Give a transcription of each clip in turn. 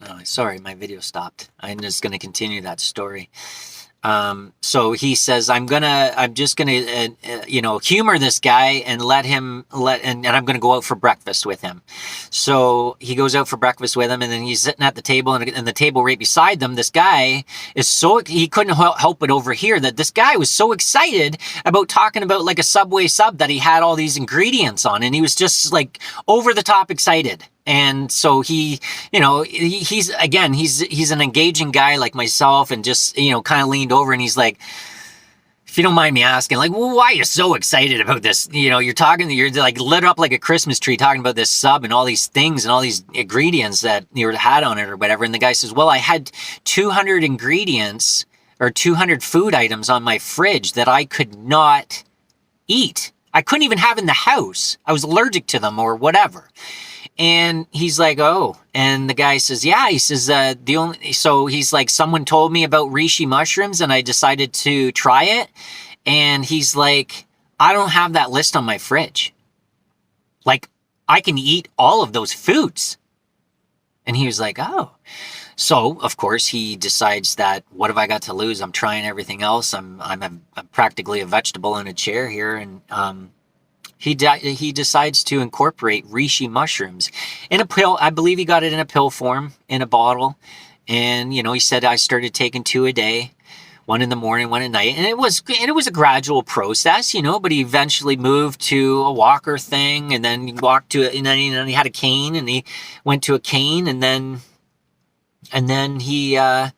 Oh, sorry, my video stopped. I'm just going to continue that story. So he says, I'm just gonna, humor this guy and and I'm gonna go out for breakfast with him. So he goes out for breakfast with him, and then he's sitting at the table, and the table right beside them, this guy he couldn't help but overhear that this guy was so excited about talking about like a Subway sub that he had all these ingredients on, and he was just like over the top excited. And so he's an engaging guy like myself, and just, kind of leaned over, and he's like, if you don't mind me asking, like, well, why are you so excited about this? You're like lit up like a Christmas tree talking about this sub and all these things and all these ingredients that you had on it or whatever. And the guy says, well, I had 200 ingredients or 200 food items on my fridge that I could not eat. I couldn't even have in the house. I was allergic to them or whatever. And he's like, oh, and the guy says, yeah, he says, so he's like, someone told me about reishi mushrooms and I decided to try it. And he's like, I don't have that list on my fridge. Like, I can eat all of those foods. And he was like, oh. So, of course, he decides that, what have I got to lose? I'm trying everything else. I'm practically a vegetable in a chair here. And, he decides to incorporate reishi mushrooms in a pill. I believe he got it in a pill form, in a bottle. And, he said, I started taking 2 a day, 1 in the morning, 1 at night. And it was a gradual process, but he eventually moved to a walker thing, and then he walked to it, and then he had a cane, and he went to a cane, and then he, the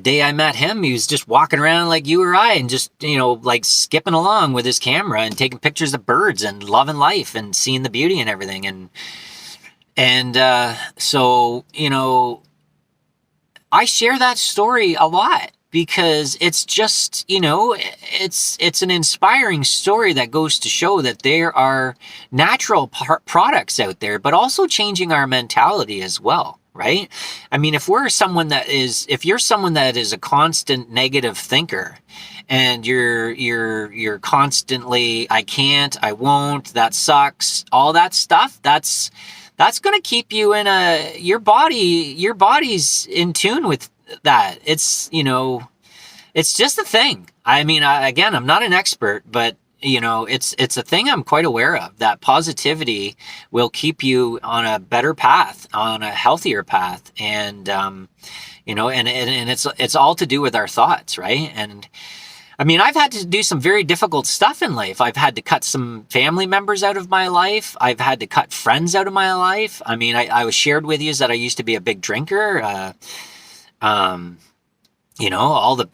day I met him, he was just walking around like you or I, and just, like skipping along with his camera and taking pictures of birds and loving life and seeing the beauty and everything. So, I share that story a lot because it's just, it's an inspiring story that goes to show that there are natural products out there, but also changing our mentality as well. Right? I mean, if you're someone that is a constant negative thinker, and you're constantly, I can't, I won't, that sucks, all that stuff, that's going to keep you in your body's in tune with that. It's, it's just a thing. I mean, again, I'm not an expert, but it's a thing I'm quite aware of, that positivity will keep you on a better path, on a healthier path. And, and it's all to do with our thoughts, right? And I mean, I've had to do some very difficult stuff in life. I've had to cut some family members out of my life. I've had to cut friends out of my life. I mean, I was shared with you that I used to be a big drinker.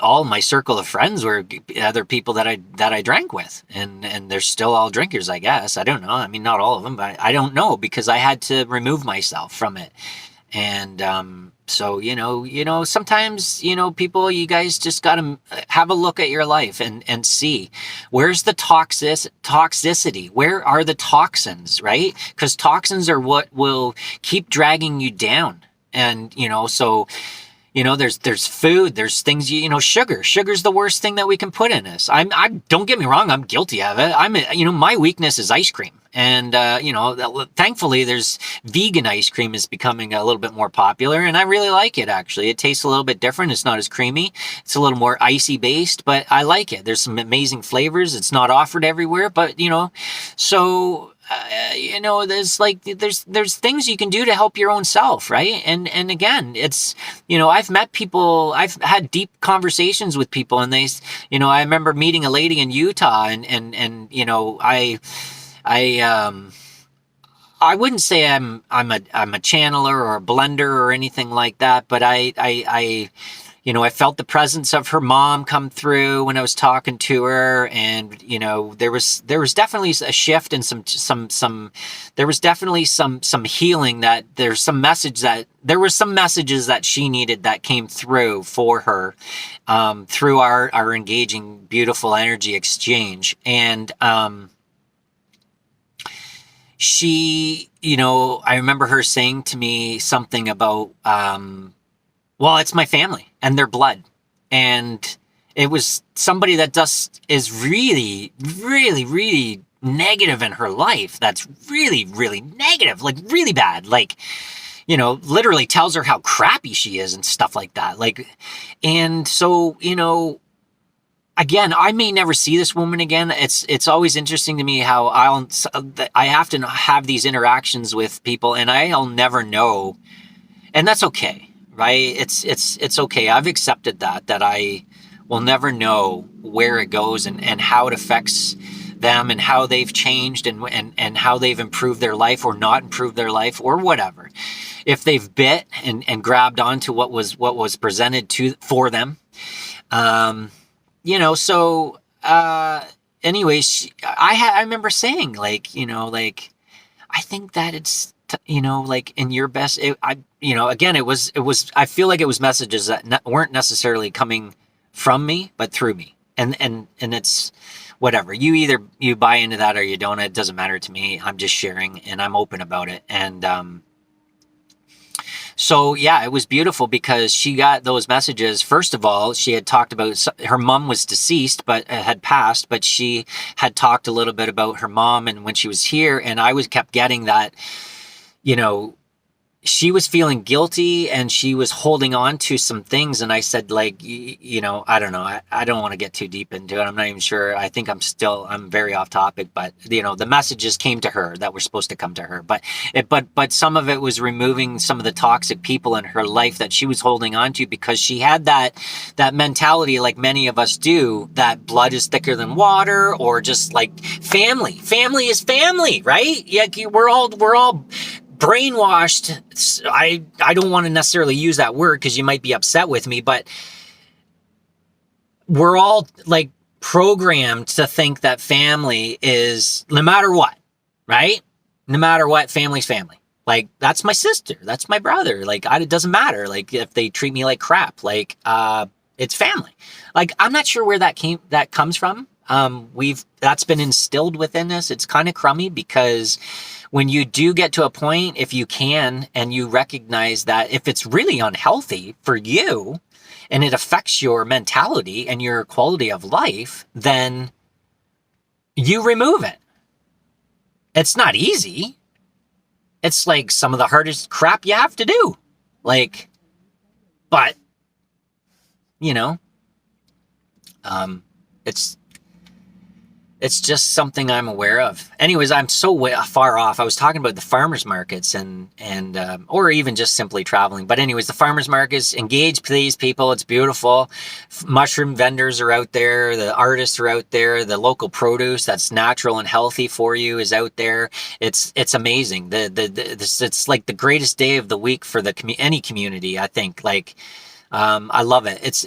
All my circle of friends were other people that I drank with, and they're still all drinkers, I guess. I don't know. I mean, not all of them, but I don't know, because I had to remove myself from it. And, so, sometimes, people, you guys just got to have a look at your life and see where's the toxicity, where are the toxins, right? Because toxins are what will keep dragging you down. And, there's food, there's things, sugar's the worst thing that we can put in us. I don't get me wrong, I'm guilty of it. My weakness is ice cream. And, thankfully there's vegan ice cream is becoming a little bit more popular, and I really like it, actually. It tastes a little bit different. It's not as creamy. It's a little more icy based, but I like it. There's some amazing flavors. It's not offered everywhere, but, so... there's things you can do to help your own self, right? And again, it's, I've met people, I've had deep conversations with people, and they, I remember meeting a lady in Utah, and I wouldn't say I'm a channeler or a blender or anything like that, but I felt the presence of her mom come through when I was talking to her, and there was definitely a shift and there was definitely some healing, that there were some messages that she needed that came through for her, through our engaging, beautiful energy exchange. And she, I remember her saying to me something about, well, it's my family and their blood. And it was somebody that is really, really, really negative in her life. That's really, really negative, like really bad. Like, literally tells her how crappy she is and stuff like that. Like, and so, again, I may never see this woman again. It's always interesting to me how I have to have these interactions with people, and I'll never know, and that's okay, right? It's okay. I've accepted that I will never know where it goes and how it affects them and how they've changed and how they've improved their life or not improved their life or whatever. If they've bit and grabbed onto what was presented for them. So anyways, I remember saying like, I think that it's, like in your best, again, it was, I feel like it was messages that weren't necessarily coming from me, but through me. And it's whatever. You buy into that or you don't. It doesn't matter to me. I'm just sharing and I'm open about it. And, so yeah, it was beautiful because she got those messages. First of all, she had talked about her mom was deceased, but had passed, but she had talked a little bit about her mom and when she was here. And I kept getting that, she was feeling guilty and she was holding on to some things. And I said, like, I don't know. I don't want to get too deep into it. I'm not even sure. I think I'm very off topic, but the messages came to her that were supposed to come to her, but some of it was removing some of the toxic people in her life that she was holding on to because she had that mentality, like many of us do, that blood is thicker than water, or just like family is family, right? Yeah. We're all brainwashed. I don't want to necessarily use that word because you might be upset with me, but we're all like programmed to think that family is no matter what, right? No matter what, family's family. Like, that's my sister, that's my brother. Like, it doesn't matter. Like, if they treat me like crap, like, it's family. Like, I'm not sure where that comes from. That's been instilled within us. It's kind of crummy because when you do get to a point, if you can, and you recognize that if it's really unhealthy for you and it affects your mentality and your quality of life, then you remove it. It's not easy. It's like some of the hardest crap you have to do. Like, but, it's just something I'm aware of. Anyways, I'm so far off. I was talking about the farmers markets and or even just simply traveling. But anyways, the farmers markets, engage these people. It's beautiful. Mushroom vendors are out there. The artists are out there. The local produce that's natural and healthy for you is out there. It's amazing. It's like the greatest day of the week for any community, I think. Like, I love it. It's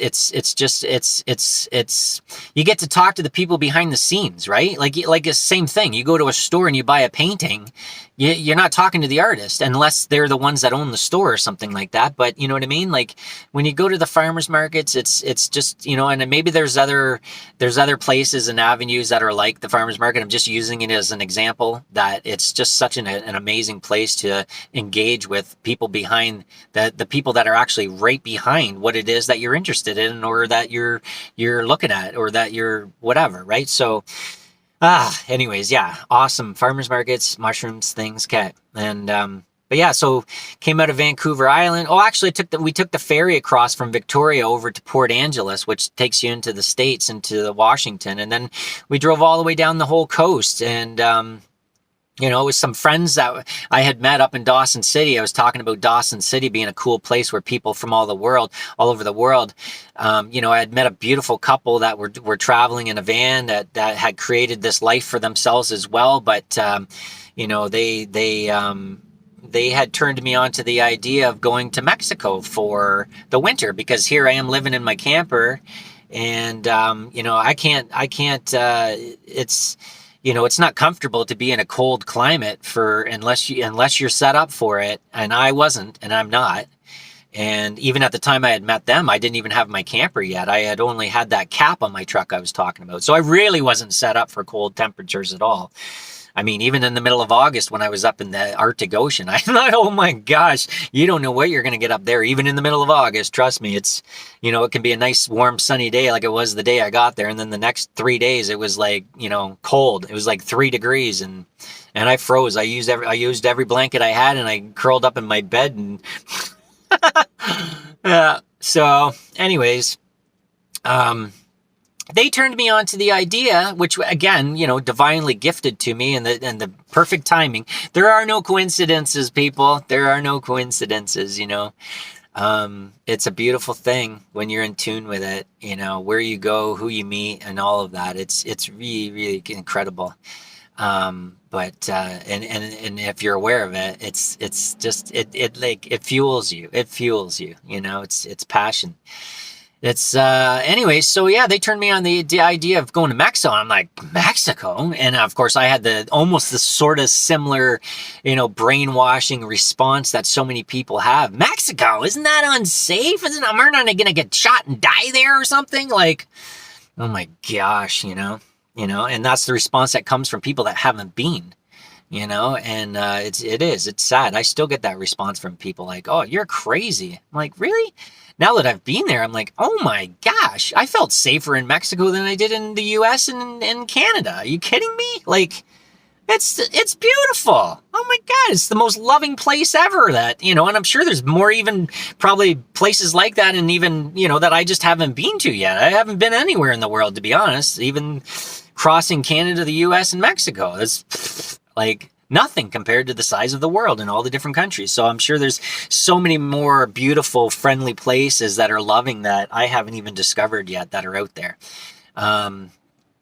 you get to talk to the people behind the scenes, right? Like it's the same thing. You go to a store and you buy a painting. You're not talking to the artist unless they're the ones that own the store or something like that. But you know what I mean? Like when you go to the farmers markets, it's just, and maybe there's other places and avenues that are like the farmers market. I'm just using it as an example that it's just such an amazing place to engage with people behind the people that are actually right behind what it is that you're interested in or that you're looking at or that you're whatever, right? So anyways, yeah, awesome. Farmers markets, mushrooms, things, okay. And, but yeah, so came out of Vancouver Island. Oh, actually we took the ferry across from Victoria over to Port Angeles, which takes you into the States, into Washington. And then we drove all the way down the whole coast. And, it was some friends that I had met up in Dawson City. I was talking about Dawson City being a cool place where people from all over the world, I had met a beautiful couple that were traveling in a van that had created this life for themselves as well. But, they had turned me on to the idea of going to Mexico for the winter because here I am living in my camper and, I can't, it's not comfortable to be in a cold climate unless you're set up for it. And I wasn't, and I'm not. And even at the time I had met them, I didn't even have my camper yet. I had only had that cap on my truck I was talking about. So I really wasn't set up for cold temperatures at all. I mean, even in the middle of August when I was up in the Arctic Ocean, I thought, oh my gosh, you don't know what you're going to get up there, even in the middle of August. Trust me, it's, it can be a nice, warm, sunny day like it was the day I got there. And then the next 3 days, it was like, cold. It was like 3 degrees. And and I froze. I used every blanket I had, and I curled up in my bed, and so anyways, they turned me on to the idea, which again, divinely gifted to me, and the perfect timing. There are no coincidences, people. There are no coincidences. It's a beautiful thing when you're in tune with it, where you go, who you meet, and all of that. It's really, really incredible. But and if you're aware of it, it's just it fuels you. It fuels you. It's passion. It's anyway, so yeah, they turned me on the idea of going to Mexico. I'm like, Mexico? And of course I had almost the sort of similar, brainwashing response that so many people have. Mexico, isn't that unsafe? Isn't I'm not gonna get shot and die there or something? Like, oh my gosh, and that's the response that comes from people that haven't been. And it's sad. I still get that response from people like, oh, you're crazy. I'm like, really? Now that I've been there, I'm like, oh my gosh, I felt safer in Mexico than I did in the US and in Canada. Are you kidding me? Like, it's beautiful. Oh my God, it's the most loving place ever and I'm sure there's more even probably places like that and even, that I just haven't been to yet. I haven't been anywhere in the world, to be honest, even crossing Canada, the US, and Mexico. It's like nothing compared to the size of the world and all the different countries. So I'm sure there's so many more beautiful, friendly places that are loving that I haven't even discovered yet that are out there.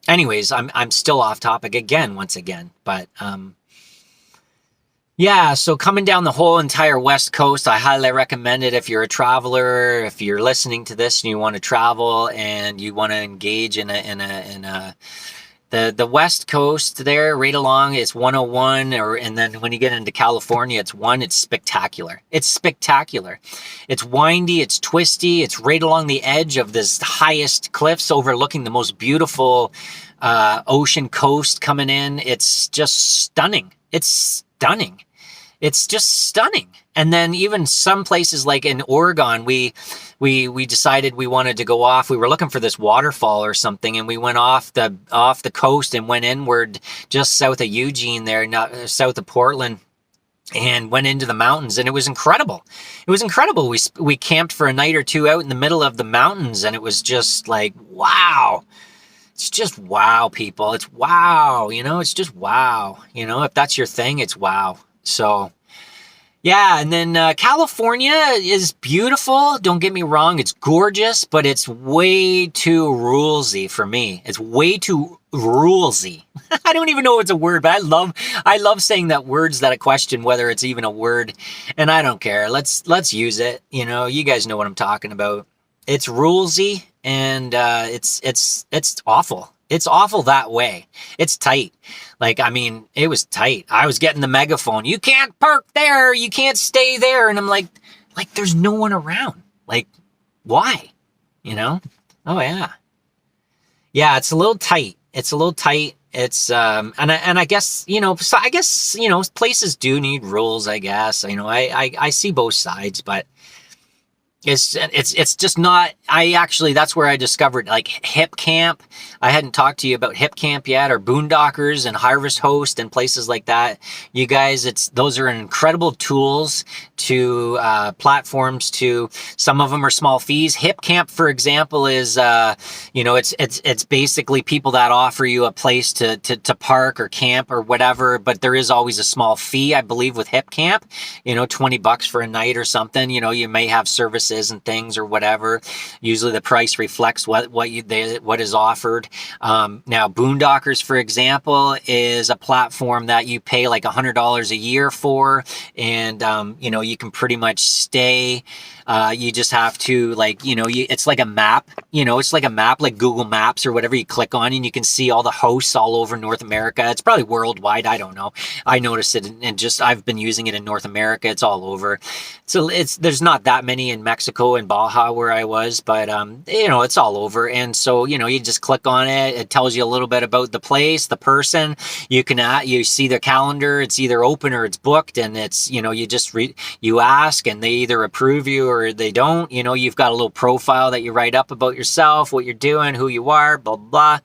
Anyways, I'm still off topic once again, but yeah, so coming down the whole entire West Coast, I highly recommend it if you're a traveler, if you're listening to this and you want to travel and you want to engage in a the West Coast there, right along, it's 101, and then when you get into California, it's spectacular. It's spectacular. It's windy, it's twisty, it's right along the edge of this highest cliffs overlooking the most beautiful ocean coast coming in. It's just stunning. It's stunning. It's just stunning. And then even some places like in Oregon, we decided we wanted to go off. We were looking for this waterfall or something, and we went off the coast and went inward just south of Eugene there, south of Portland, and went into the mountains, and it was incredible. It was incredible. We camped for a night or two out in the middle of the mountains, and it was just like, wow. It's just wow, people. It's wow, it's just wow. If that's your thing, it's wow. So, yeah, and then California is beautiful. Don't get me wrong. It's gorgeous, but it's way too rulesy for me. It's way too rulesy. I don't even know if it's a word, but I love saying that words that I question whether it's even a word, and I don't care. Let's use it. You guys know what I'm talking about. It's rulesy, and it's awful. It's awful that way. It's tight. It was tight. I was getting the megaphone. You can't park there. You can't stay there. And I'm like, there's no one around. Like, why? Oh, yeah. Yeah, it's a little tight. It's, and I guess, places do need rules, I guess. I see both sides, but it's just not. That's where I discovered Hip Camp. I hadn't talked to you about Hip Camp yet, or Boondockers and Harvest Host and places like that. You guys, those are incredible tools to platforms. To some of them are small fees. Hip Camp, for example, is it's basically people that offer you a place to park or camp or whatever, but there is always a small fee, I believe, with Hip Camp. $20 for a night or something. You may have services and things or whatever. Usually the price reflects what is offered. Now Boondockers, for example, is a platform that you pay like $100 a year for, and you can pretty much stay. You just have to it's like a map. It's like a map, like Google Maps or whatever. You click on and you can see all the hosts all over North America. It's probably worldwide. I don't know. I noticed it, and I've been using it in North America. It's all over. So there's not that many in Mexico and Baja where I was, but it's all over. And so you just click on it. It tells you a little bit about the place, the person. You see the calendar. It's either open or it's booked, and it's you ask, and they either approve you or they don't. You've got a little profile that you write up about yourself, what you're doing, who you are, blah blah.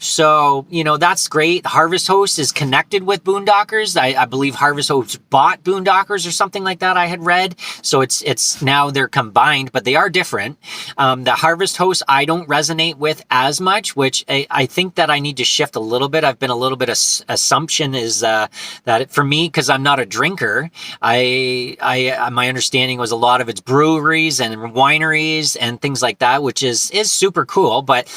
So, that's great. Harvest Host is connected with Boondockers. I believe Harvest Host bought Boondockers or something like that, I had read. So it's now they're combined, but they are different. The Harvest Host I don't resonate with as much, which I think that I need to shift a little bit. I've been a little bit of assumption is that for me, because I'm not a drinker, my understanding was a lot of it's breweries and wineries and things like that, which is super cool. But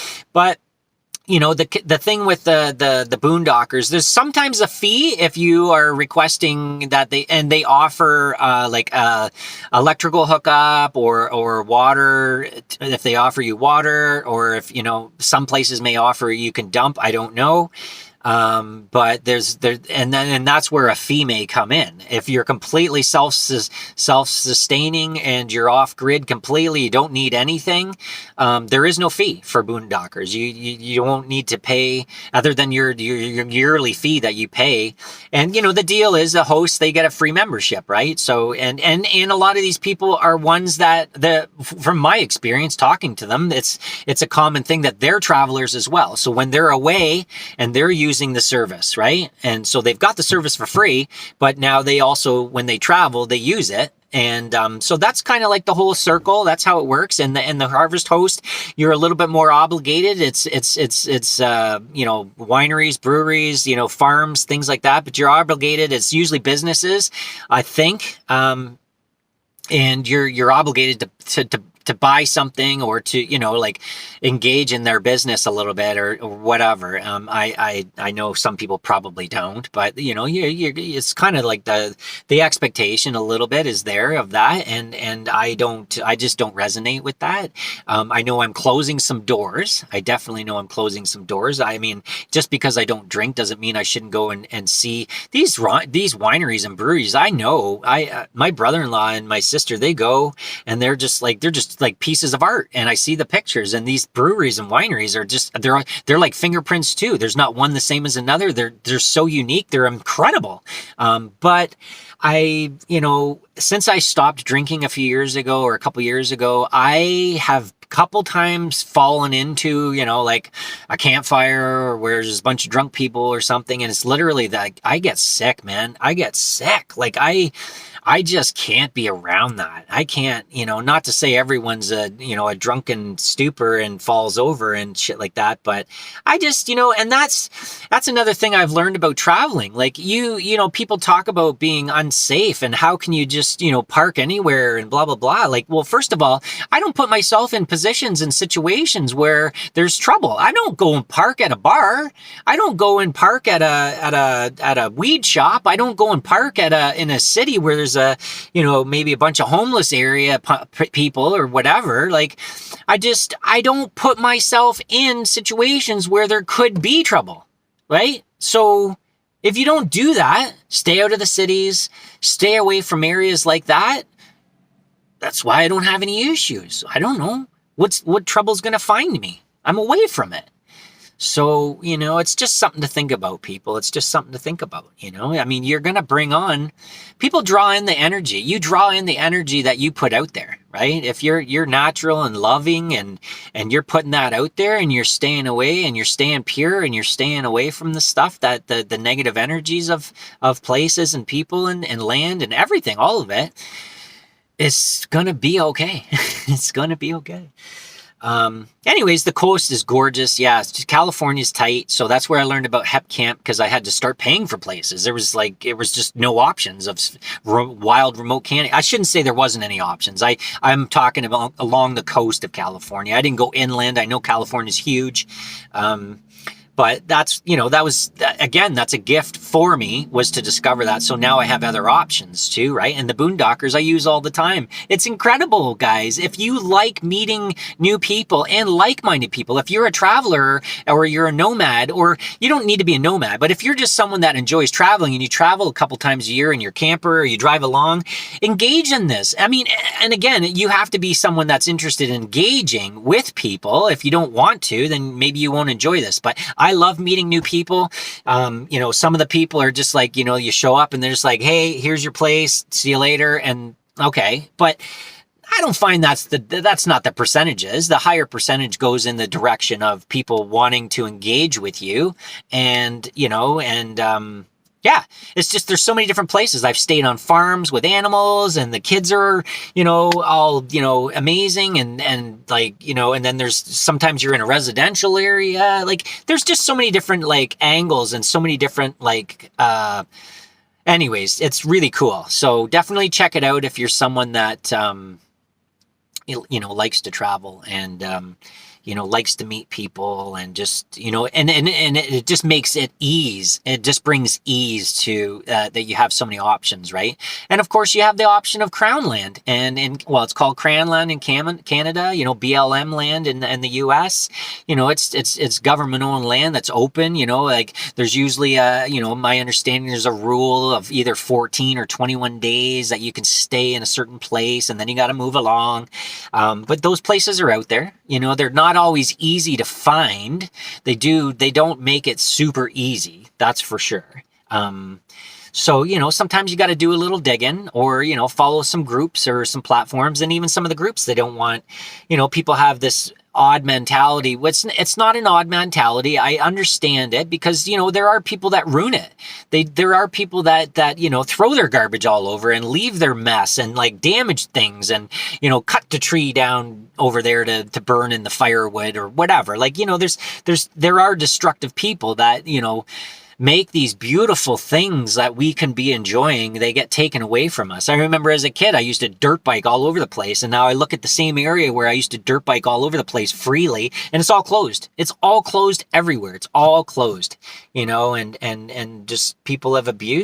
the thing with the Boondockers, there's sometimes a fee if you are requesting that they offer electrical hookup or water, if they offer you water, or if some places may offer you can dump. I don't know. But and that's where a fee may come in. If you're completely self-sustaining and you're off grid completely, you don't need anything. There is no fee for Boondockers. You won't need to pay other than your yearly fee that you pay. And the deal is the hosts, they get a free membership, right? So and a lot of these people are ones that from my experience talking to them, it's a common thing that they're travelers as well. So when they're away and they're using the service, right? And so they've got the service for free, but now they also, when they travel, they use it. And so that's kind of like the whole circle. That's how it works. And the Harvest Host, you're a little bit more obligated. It's wineries, breweries, farms, things like that. But you're obligated. It's usually businesses, I think. And you're obligated to buy something or to, engage in their business a little bit or whatever. I know some people probably don't, but it's kind of like the expectation a little bit is there of that. And I just don't resonate with that. I know I'm closing some doors. I definitely know I'm closing some doors. I mean, just because I don't drink doesn't mean I shouldn't go and see these wineries and breweries. I know my brother-in-law and my sister, they go and they're just like pieces of art, and I see the pictures, and these breweries and wineries are just they're like fingerprints too. There's not one the same as another. They're so unique. They're incredible. But since I stopped drinking a few years ago or a couple years ago, I have couple times fallen into like a campfire where there's a bunch of drunk people or something, and it's literally that I get sick, man. I get sick. Like I just can't be around that. I can't, not to say everyone's a drunken stupor and falls over and shit like that, but I just, and that's another thing I've learned about traveling. Like people talk about being unsafe and how can you just, park anywhere and blah, blah, blah. Like, well, first of all, I don't put myself in positions and situations where there's trouble. I don't go and park at a bar. I don't go and park at a weed shop. I don't go and park in a city where there's maybe a bunch of homeless area people or whatever. Like, I don't put myself in situations where there could be trouble, right? So if you don't do that, stay out of the cities, stay away from areas like that. That's why I don't have any issues. I don't know what trouble's going to find me. I'm away from it. So, it's just something to think about, people. It's just something to think about, I mean, you're going to bring on, people draw in the energy. You draw in the energy that you put out there, right? If you're natural and loving and you're putting that out there and you're staying away and you're staying pure and you're staying away from the stuff that the negative energies of places and people and land and everything, all of it, it's going to be okay. It's going to be okay. Anyways, the coast is gorgeous. Yeah, California's tight. So that's where I learned about Hep Camp, because I had to start paying for places. It was just no options of wild remote Canada. I shouldn't say there wasn't any options. I'm talking about along the coast of California. I didn't go inland. I know California's huge. But that's, that was, again, that's a gift for me, was to discover that. So now I have other options too, right? And the Boondockers I use all the time. It's incredible, guys. If you like meeting new people and like-minded people, if you're a traveler or you're a nomad, or you don't need to be a nomad, but if you're just someone that enjoys traveling and you travel a couple times a year in your camper or you drive along, engage in this. I mean, and again, you have to be someone that's interested in engaging with people. If you don't want to, then maybe you won't enjoy this. But I love meeting new people. Some of the people are just like, you show up and they're just like, hey, here's your place. See you later. And okay. But I don't find that's not the percentages. The higher percentage goes in the direction of people wanting to engage with you, and yeah, it's just there's so many different places. I've stayed on farms with animals, and the kids are all amazing, and like and then there's sometimes you're in a residential area. Like there's just so many different like angles and so many different like. Anyways, it's really cool. So definitely check it out if you're someone that likes to travel and likes to meet people, and just and it just makes it ease. It just brings ease to that you have so many options, right? And of course you have the option of Crown land, and it's called Crown land in Canada, BLM land in the US. It's government owned land that's open. Like there's usually my understanding, there's a rule of either 14 or 21 days that you can stay in a certain place, and then you got to move along. But those places are out there. They're not always easy to find. They don't make it super easy, that's for sure. So sometimes you got to do a little digging, or follow some groups or some platforms. And even some of the groups, they don't want, people have this odd mentality. It's not an odd mentality. I understand it, because there are people that ruin it. There are people that throw their garbage all over and leave their mess and like damage things, and cut the tree down over there to burn in the firewood or whatever. Like there are destructive people that make these beautiful things that we can be enjoying. They get taken away from us. I remember as a kid, I used to dirt bike all over the place, and now I look at the same area where I used to dirt bike all over the place freely, and it's all closed. It's all closed everywhere. It's all closed, and just people have abused